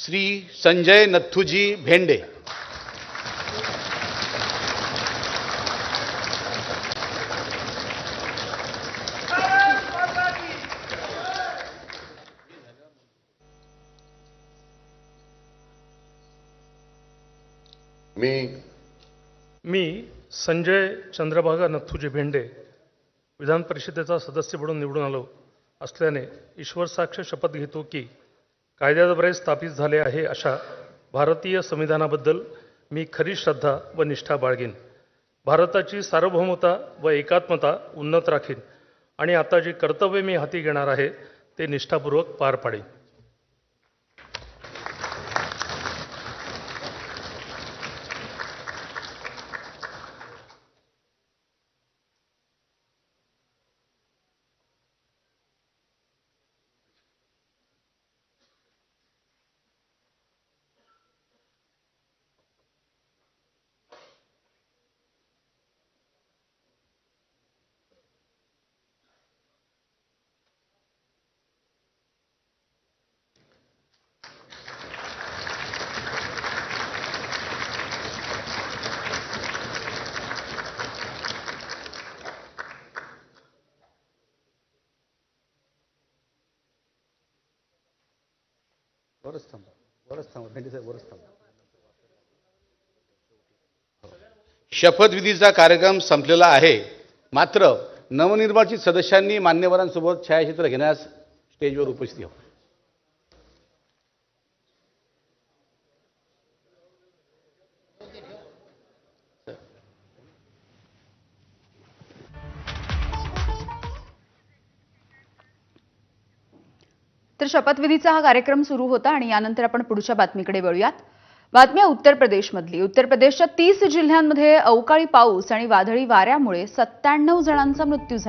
श्री संजय नथुजी भेंडे। मी संजय चंद्रभागा नथुजी भेंडे विधान परिषदेचा सदस्य म्हणून निवडून आलो असल्याने ईश्वर साक्ष शपथ घेतो की कायद्याद्वारे स्थापित झाले आहे अशा भारतीय संविधानाबद्दल मी खरी श्रद्धा व निष्ठा बाळगीन, भारताची सार्वभौमता व एकात्मता उन्नत राखीन आणि आता जे कर्तव्य मी हाती घेणार आहे ते निष्ठापूर्वक पार पाडेन। शपथविधीचा कार्यक्रम संपलेला आहे, मात्र नवनिर्वाचित सदस्यांनी मान्यवरांसोबत छायाचित्र घेण्यास स्टेजवर उपस्थित व्हावे। तर शपथविधीचा हा कार्यक्रम सुरू होता आणि यानंतर आपण पुढच्या बातमीकडे वळूयात। बातमी उत्तर प्रदेशमधली। उत्तर प्रदेशच्या 30 जिल्ह्यांमध्ये अवकाळी पाऊस आणि वादळी वाऱ्यामुळे 97 जणांचा मृत्यू झाला।